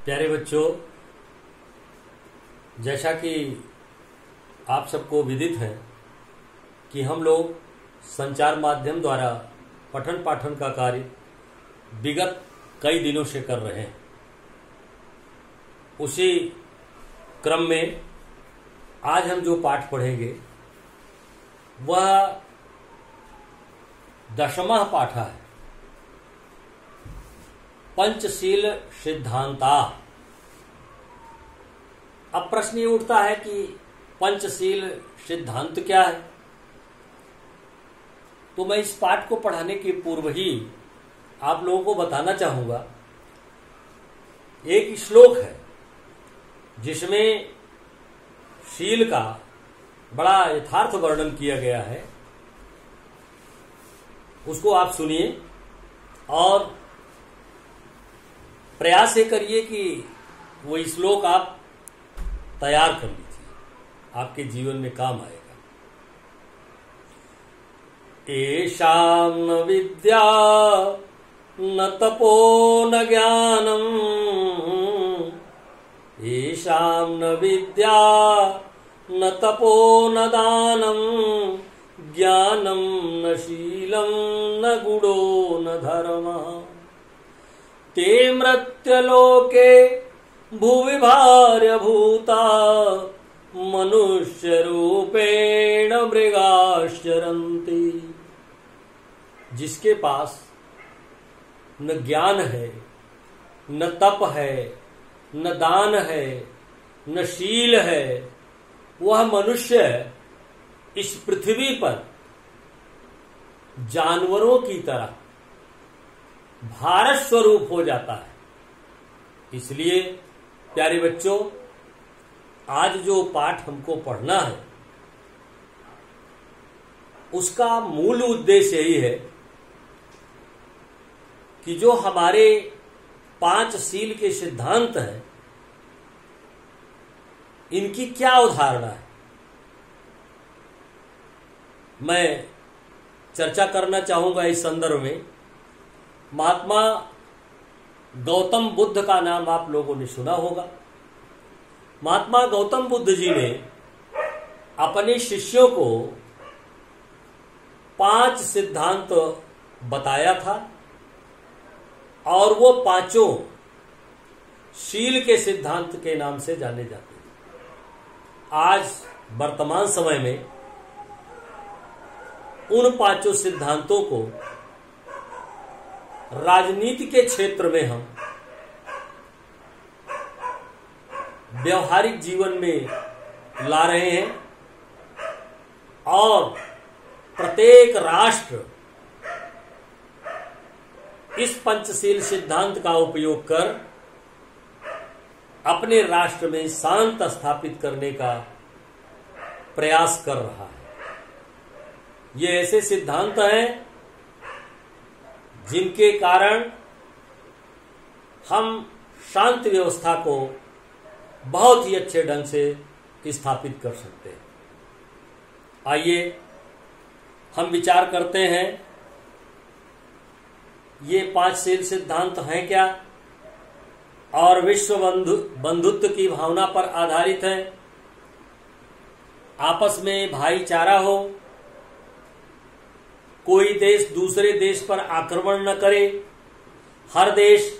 प्यारे बच्चों, जैसा कि आप सबको विदित है कि हम लोग संचार माध्यम द्वारा पठन पाठन का कार्य विगत कई दिनों से कर रहे हैं। उसी क्रम में आज हम जो पाठ पढ़ेंगे वह 10वां पाठ है, पंचशील सिद्धांता। अब प्रश्न ये उठता है कि पंचशील सिद्धांत क्या है। तो मैं इस पाठ को पढ़ाने के पूर्व ही आप लोगों को बताना चाहूंगा, एक श्लोक है जिसमें शील का बड़ा यथार्थ वर्णन किया गया है। उसको आप सुनिए और प्रयास ये करिए कि वो श्लोक आप तैयार कर लीजिए, आपके जीवन में काम आएगा। एषां न विद्या न तपो न ज्ञानम्, एषां न विद्या न तपो न दानम्, ज्ञानं न शीलं न गुणो न धर्मः, ते मृत्यलोके भुवि भार्यभूता, मनुष्य रूपेण मृगाश्चरन्ति। जिसके पास न ज्ञान है, न तप है, न दान है, न शील है, वह मनुष्य इस पृथ्वी पर जानवरों की तरह भारत स्वरूप हो जाता है। इसलिए प्यारे बच्चों, आज जो पाठ हमको पढ़ना है उसका मूल उद्देश्य यही है कि जो हमारे 5 शील के सिद्धांत हैं, इनकी क्या अवधारणा है, मैं चर्चा करना चाहूंगा। इस संदर्भ में महात्मा गौतम बुद्ध का नाम आप लोगों ने सुना होगा। महात्मा गौतम बुद्ध जी ने अपने शिष्यों को 5 सिद्धांत बताया था और वो 5 शील के सिद्धांत के नाम से जाने जाते हैं। आज वर्तमान समय में उन 5 सिद्धांतों को राजनीति के क्षेत्र में हम व्यवहारिक जीवन में ला रहे हैं और प्रत्येक राष्ट्र इस पंचशील सिद्धांत का उपयोग कर अपने राष्ट्र में शांति स्थापित करने का प्रयास कर रहा है। ये ऐसे सिद्धांत हैं जिनके कारण हम शांति व्यवस्था को बहुत ही अच्छे ढंग से स्थापित कर सकते हैं। आइए हम विचार करते हैं ये 5 शील सिद्धांत हैं क्या और विश्व बंधुत्व की भावना पर आधारित है। आपस में भाईचारा हो, कोई देश दूसरे देश पर आक्रमण न करे, हर देश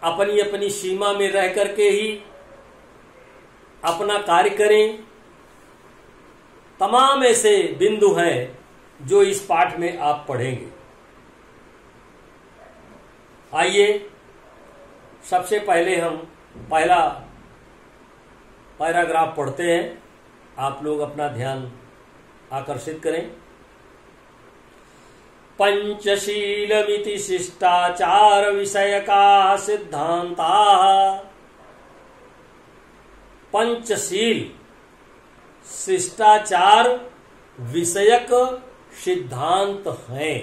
अपनी अपनी सीमा में रह करके ही अपना कार्य करें। तमाम ऐसे बिंदु हैं जो इस पाठ में आप पढ़ेंगे। आइए सबसे पहले हम पहला पैराग्राफ पढ़ते हैं। आप लोग अपना ध्यान आकर्षित करें। पंचशीलमिति शिष्टाचार विषयका सिद्धांता। पंचशील शिष्टाचार विषयक सिद्धांत हैं।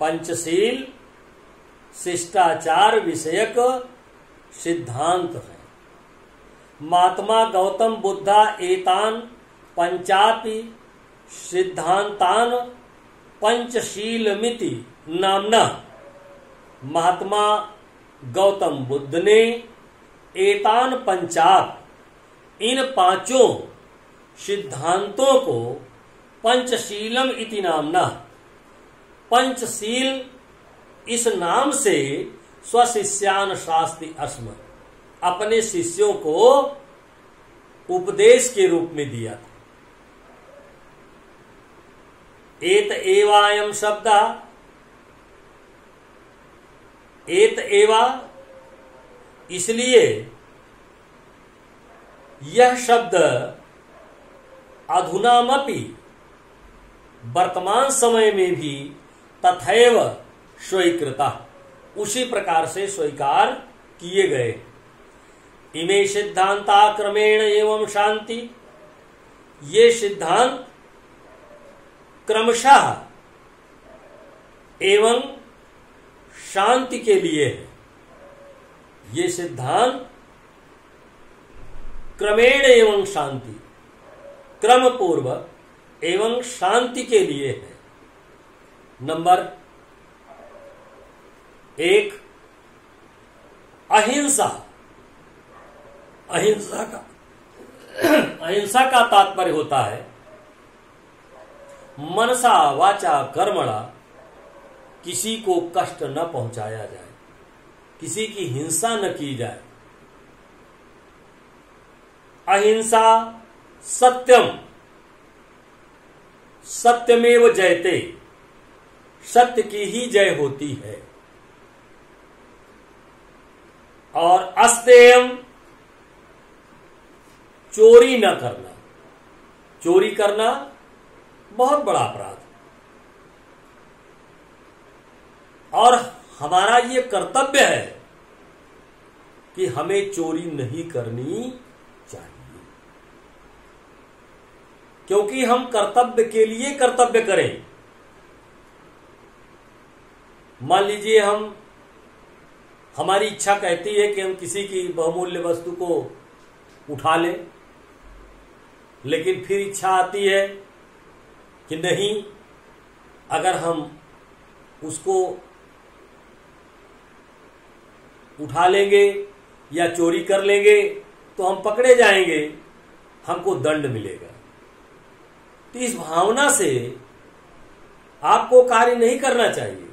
पंचशील शिष्टाचार विषयक सिद्धांत हैं। महात्मा गौतम बुद्धा एतान पंचापि सिद्धांतान पंचशीलमिति नामना। महात्मा गौतम बुद्ध ने एतान पंचात इन पांचों सिद्धांतों को पंचशीलम इति नामना पंचशील इस नाम से स्वशिष्यान शास्ति अस्म अपने शिष्यों को उपदेश के रूप में दिया था। एत एवायम शब्द एत एवा इसलिए यह शब्द अधुनामपि वर्तमान समय में भी तथैव स्वीकृता उसी प्रकार से स्वीकार किए गए। इमे सिद्धांता क्रमेण एवं शांति ये सिद्धांत क्रमशः एवं शांति के लिए है। ये सिद्धांत क्रमेण एवं शांति क्रम पूर्वक एवं शांति के लिए है। नंबर 1 अहिंसा। अहिंसा का तात्पर्य होता है मनसा वाचा कर्मणा किसी को कष्ट न पहुंचाया जाए, किसी की हिंसा न की जाए। अहिंसा सत्यम सत्यमेव जयते सत्य की ही जय होती है। और अस्तेयम चोरी न करना। चोरी करना बहुत बड़ा अपराध और हमारा ये कर्तव्य है कि हमें चोरी नहीं करनी चाहिए, क्योंकि हम कर्तव्य के लिए कर्तव्य करें। मान लीजिए हमारी इच्छा कहती है कि हम किसी की बहुमूल्य वस्तु को उठा लें, लेकिन फिर इच्छा आती है कि नहीं, अगर हम उसको उठा लेंगे या चोरी कर लेंगे तो हम पकड़े जाएंगे, हमको दंड मिलेगा। तो इस भावना से आपको कार्य नहीं करना चाहिए।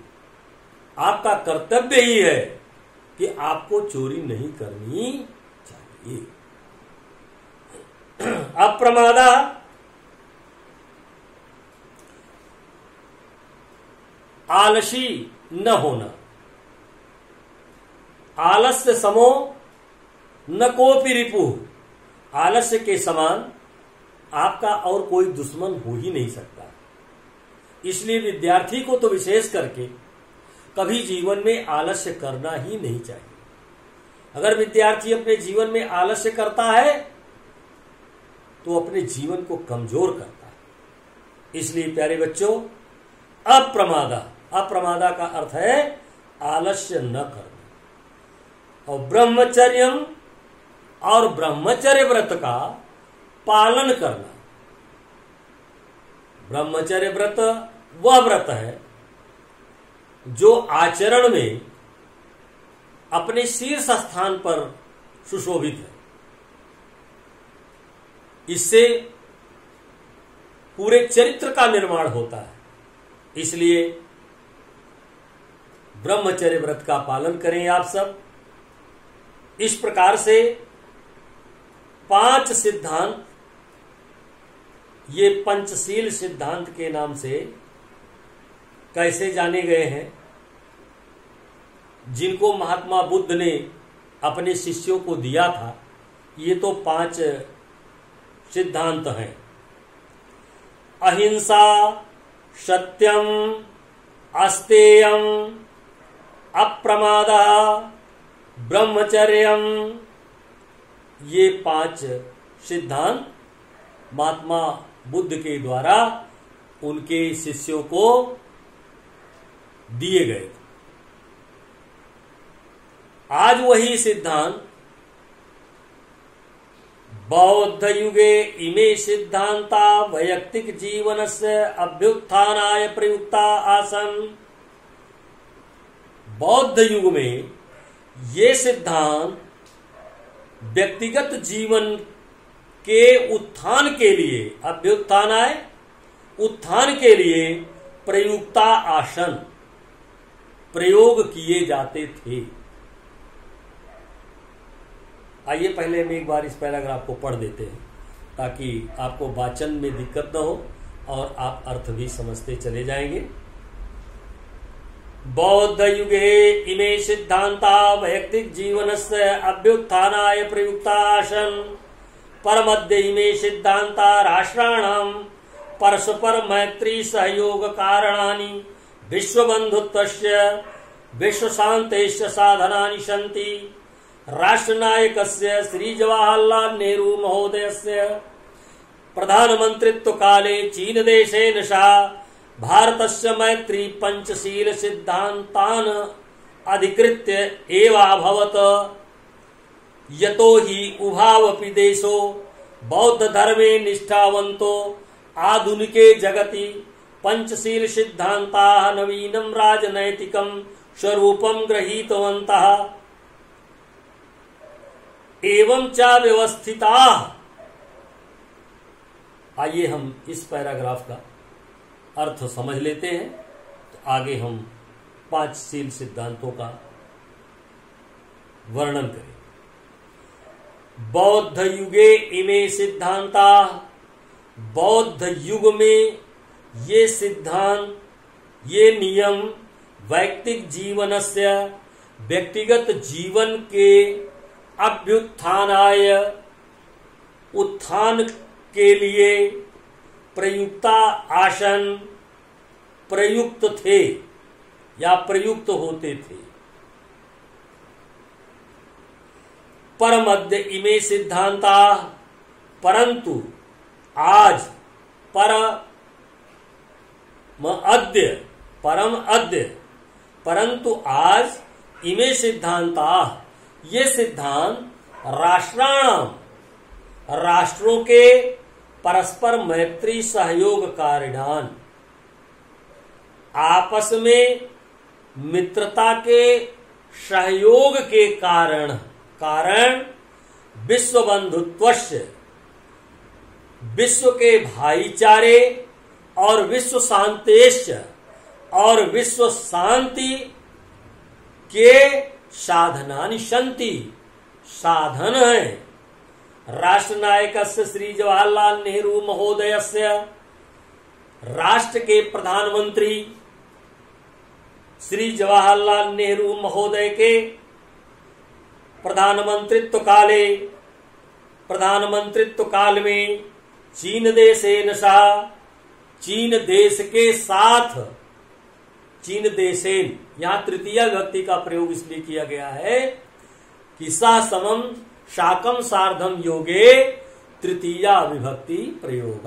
आपका कर्तव्य ही है कि आपको चोरी नहीं करनी चाहिए। अप्रमादा आलसी न होना। आलस्य समो न कोपि रिपुः। आलस्य के समान आपका और कोई दुश्मन हो ही नहीं सकता। इसलिए विद्यार्थी को तो विशेष करके कभी जीवन में आलस्य करना ही नहीं चाहिए। अगर विद्यार्थी अपने जीवन में आलस्य करता है तो अपने जीवन को कमजोर करता है। इसलिए प्यारे बच्चों, अप्रमादा का अर्थ है आलस्य न करना। और ब्रह्मचर्यम और ब्रह्मचर्य व्रत का पालन करना। ब्रह्मचर्य व्रत वह व्रत है जो आचरण में अपने शीर्ष स्थान पर सुशोभित है। इससे पूरे चरित्र का निर्माण होता है। इसलिए ब्रह्मचर्य व्रत का पालन करें आप सब। इस प्रकार से 5 सिद्धांत, ये पंचशील सिद्धांत के नाम से कैसे जाने गए हैं, जिनको महात्मा बुद्ध ने अपने शिष्यों को दिया था। ये तो 5 सिद्धांत हैं। अहिंसा, सत्यम, अस्तेयम, अप्रमादा, ब्रह्मचर्यम, ये 5 सिद्धांत महात्मा बुद्ध के द्वारा उनके शिष्यों को दिए गए थे। आज वही सिद्धांत बौद्ध युगे इमे सिद्धांता वैयक्तिक जीवनस्य अभ्युत्थानाय प्रयुक्ता आसन। बौद्ध युग में ये सिद्धांत व्यक्तिगत जीवन के उत्थान के लिए, अभ्युत्थान आए, उत्थान के लिए प्रयुक्ता आसन प्रयोग किए जाते थे। आइए पहले हम एक बार इस पैराग्राफ को पढ़ देते हैं ताकि आपको वाचन में दिक्कत न हो और आप अर्थ भी समझते चले जाएंगे। बौद्ध युगे इमे सिद्धांता वैयक्तिक जीवनस्य अभ्युत्थानाय प्रयुक्ता आसन परमद्य इमे सिद्धांता राष्ट्राणां परस्पर मैत्री सहयोग कारणानि विश्वबंधुत्वस्य विश्वशान्तेश्च साधनानि सन्ति। राष्ट्रनायकस्य श्री जवाहरलाल नेहरू महोदयस्य प्रधानमन्त्रित्व काले चीन देशेन सह भारतस्य मैत्री पंचशील सिद्धान्तान् अधिकृत्य एव अभवत्। यतो हि उभावपि देशो बौद्ध धर्मे निष्ठावन्तो आधुनिके जगति पंचशील सिद्धान्ताः नवीनं राजनैतिकं स्वरूपं गृहीतवन्तः एवं च व्यवस्थिताः। आइए हम इस पैराग्राफ का अर्थ समझ लेते हैं, तो आगे हम पांचशील सिद्धांतों का वर्णन करें। बौद्ध युगे इमे सिद्धांता, बौद्ध युग में ये सिद्धांत, ये नियम वैयक्तिक जीवनस्य व्यक्तिगत जीवन के अभ्युत्थानाय उत्थान के लिए प्रयुक्ता आसन प्रयुक्त थे या प्रयुक्त होते थे। परमद्य इमे सिद्धांता, परंतु आज परम अद्य परंतु आज इमे सिद्धांता, ये सिद्धांत राष्ट्राणाम राष्ट्रों के परस्पर मैत्री सहयोग कारणन आपस में मित्रता के सहयोग के कारण विश्व बंधुत्वस्य विश्व के भाईचारे और विश्व शांतेश्च और विश्व शांति के साधनानि सन्ति, साधन है। राष्ट्रनायकस्य श्री जवाहरलाल नेहरू महोदयस्य, राष्ट्र के प्रधानमंत्री श्री जवाहरलाल नेहरू महोदय के प्रधानमंत्रित्व काल में चीन देशेन सह, चीन देश के साथ, चीन देशेन, यहाँ तृतीया विभक्ति का प्रयोग इसलिए किया गया है कि सह समम शाकम सार्धम योगे तृतीया विभक्ति प्रयोग,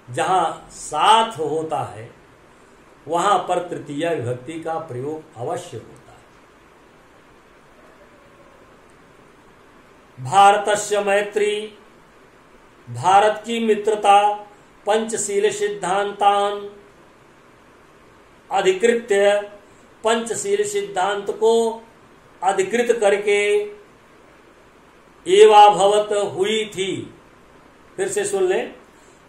जहां साथ होता है वहां पर तृतीया विभक्ति का प्रयोग अवश्य होता है। भारतस्य मैत्री, भारत की मित्रता पंचशील सिद्धांतान अधिकृत्य, पंचशील सिद्धांत को अधिकृत करके एवाभवत हुई थी। फिर से सुन लें।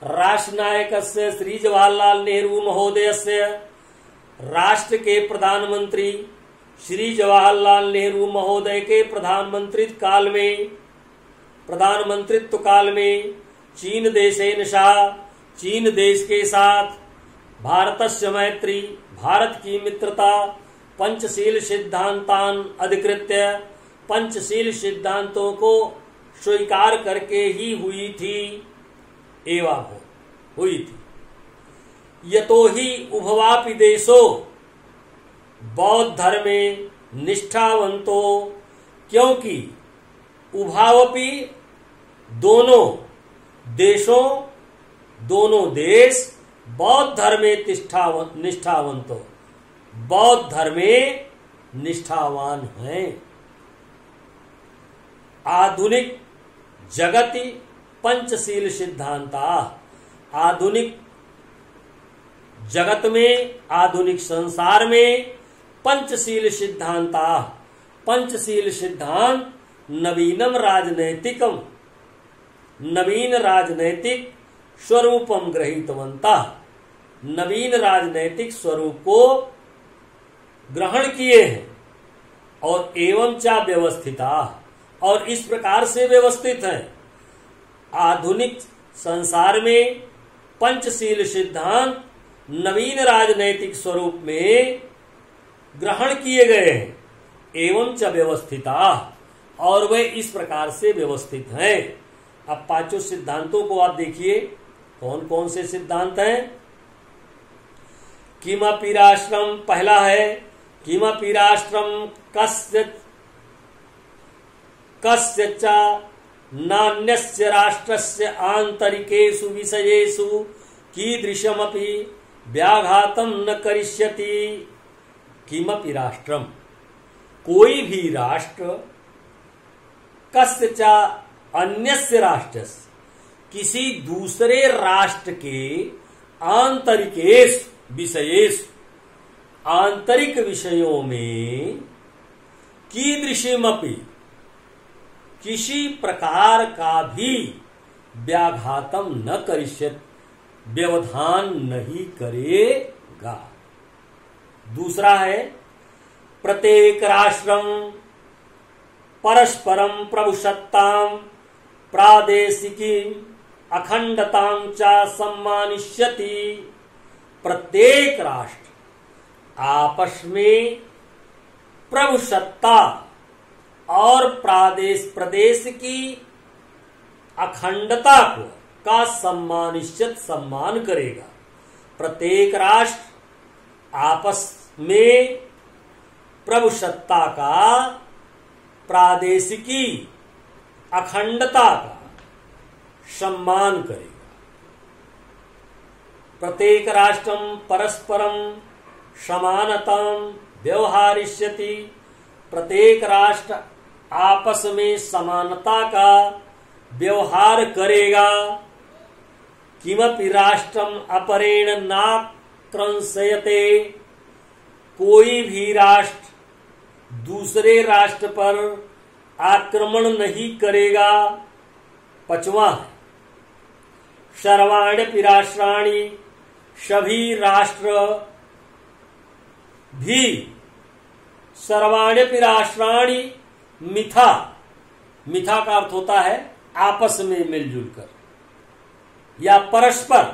राष्ट्रनायकस्य श्री जवाहरलाल नेहरू महोदयस्य, राष्ट्र के प्रधानमंत्री श्री जवाहरलाल नेहरू महोदय के प्रधानमंत्रित्व काल में चीन देशेन सह, चीन देश के साथ भारतस्य मैत्री, भारत की मित्रता पंचशील सिद्धांतान अधिकृत्य, पंचशील सिद्धांतों को स्वीकार करके ही हुई थी, एवं हुई थी। यतो ही उभवापि देशो बौद्ध धर्मे निष्ठावंतो, क्योंकि उभावपि दोनों देशों, दोनों देश बौद्ध धर्मे निष्ठावंतो, बौद्ध धर्मे निष्ठावान हैं। आधुनिक जगति पंचशील सिद्धांता, आधुनिक जगत में, आधुनिक संसार में पंचशील सिद्धांता, पंचशील सिद्धांत नवीन राजनैतिक स्वरूपम गृहीतवन्तः, नवीन राजनैतिक स्वरूप को ग्रहण किए हैं। और एवं चा व्यवस्थिता, और इस प्रकार से व्यवस्थित है। आधुनिक संसार में पंचशील सिद्धांत नवीन राजनैतिक स्वरूप में ग्रहण किए गए हैं। एवं च व्यवस्थिता, और वे इस प्रकार से व्यवस्थित हैं। अब पांचों सिद्धांतों को आप देखिए, कौन कौन से सिद्धांत हैं। किमपि राष्ट्रम, पहला है किमपि राष्ट्रम कस्यच नान्यस्य राष्ट्रस्य आंतरिकेषु विषयेषु कीदृशमपि व्याघातं न करिष्यति। किमपि राष्ट्रम, कोई भी राष्ट्र, कस्यच अन्यस्य राष्ट्रस्य, किसी दूसरे राष्ट्र के आंतरिकेषु विषयेषु, आंतरिक विषयों में कीदृशमपि, किसी प्रकार का भी व्याघातम न करिष्यति, व्यवधान नहीं करेगा। दूसरा है प्रत्येक राष्ट्रम परस्परम प्रभुसत्तां प्रादेशिकी अखंडतां च सम्मानिष्यति। प्रत्येक राष्ट्र आपस में प्रभुसत्ता और प्रदेश की अखंडता को का सम्मान करेगा। प्रत्येक राष्ट्र आपस में प्रभुसत्ता का, प्रादेशिकी अखंडता का सम्मान करेगा। प्रत्येक राष्ट्रम परस्परम समानतां व्यवहारिष्यति। प्रत्येक राष्ट्र आपस में समानता का व्यवहार करेगा। किमपि राष्ट्रम अपरेण नाक्रंसयते, कोई भी राष्ट्र दूसरे राष्ट्र पर आक्रमण नहीं करेगा। पांचवां है सर्वाण्यपि राष्ट्राणि, सभी राष्ट्र भी, सर्वाण्यपि राष्ट्राणि मिथा, मिथा का अर्थ होता है आपस में मिलजुल कर या परस्पर,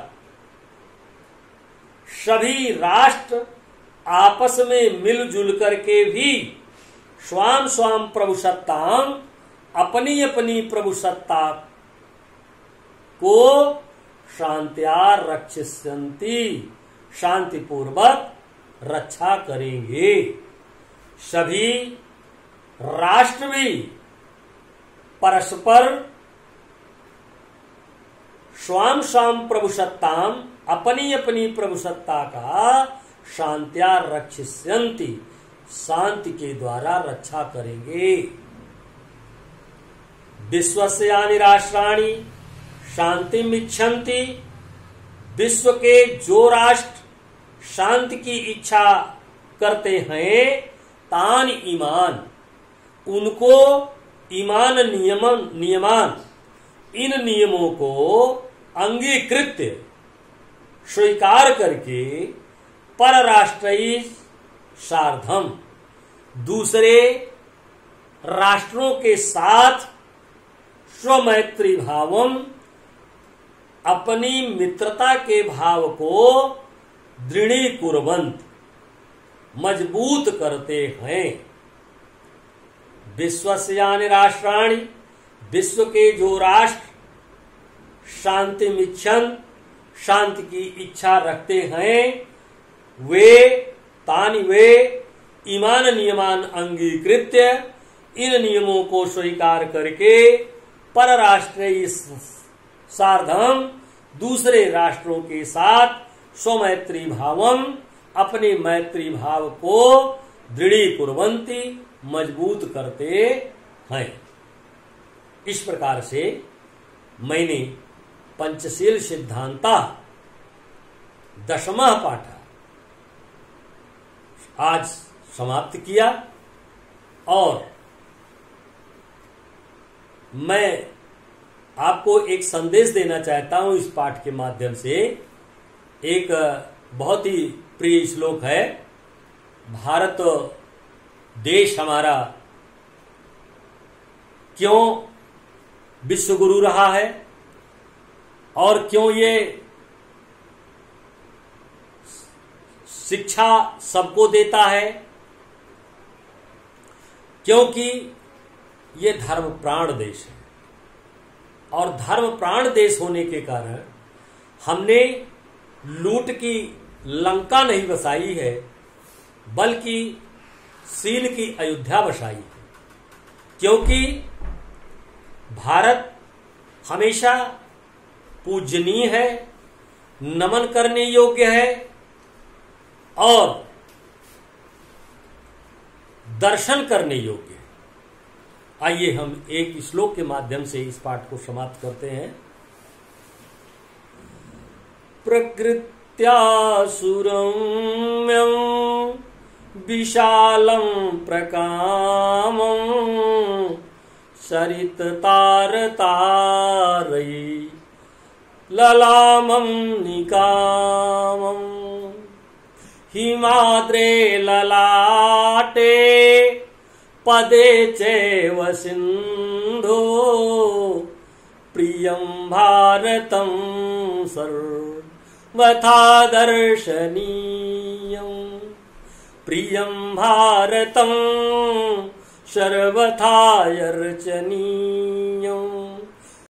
सभी राष्ट्र आपस में मिलजुल करके भी स्वाम स्वाम प्रभुसत्तां, अपनी अपनी प्रभुसत्ता को शांत्या रक्षिष्यन्ति, शांति पूर्वक रक्षा करेंगे। सभी राष्ट्र भी परस्पर स्वाम स्वाम प्रभुसत्तां, अपनी अपनी प्रभुसत्ता का शांत्या रक्षिष्यन्ति, शांति के द्वारा रक्षा करेंगे। विश्वस्य यानि राष्ट्राणि शांतिम इच्छन्ति, विश्व के जो राष्ट्र शांति की इच्छा करते हैं, तान ईमान, उनको ईमान नियमान, इन नियमों को अंगीकृत स्वीकार करके परराष्ट्रीय सार्धम, दूसरे राष्ट्रों के साथ स्वमैत्री भावम, अपनी मित्रता के भाव को दृढ़ीकुर्वन्त, मजबूत करते हैं। विश्वस्य यानि राष्ट्राणि, विश्व के जो राष्ट्र शांति मिच्छन, शांति की इच्छा रखते हैं, वे तानि वे ईमान नियमान अंगीकृत्य, इन नियमों को स्वीकार करके परराष्ट्रीय सार्धम, दूसरे राष्ट्रों के साथ स्वमैत्री भावम, अपने मैत्री भाव को दृढ़ीकुर्वन्ति, मजबूत करते हैं। इस प्रकार से मैंने पंचशील सिद्धांता 10वां पाठ आज समाप्त किया और मैं आपको एक संदेश देना चाहता हूं इस पाठ के माध्यम से। एक बहुत ही प्रिय श्लोक है। भारत देश हमारा क्यों विश्व गुरु रहा है और क्यों ये शिक्षा सबको देता है? क्योंकि ये धर्म प्राण देश है, और धर्म प्राण देश होने के कारण हमने लूट की लंका नहीं बसाई है, बल्कि शील की अयोध्या बसाई है। क्योंकि भारत हमेशा पूजनीय है, नमन करने योग्य है और दर्शन करने योग्य है। आइए हम एक श्लोक के माध्यम से इस पाठ को समाप्त करते हैं। प्रकृत्या सुरम्यं विशालं प्रकामं सरिततारतारयि ललामं निकामं हिमाद्रे ललाटे पदे चैव सिन्धो प्रियं भारतं सर्वथा दर्शनीयं प्रियं भारतं सर्वथा अर्चनीयम्।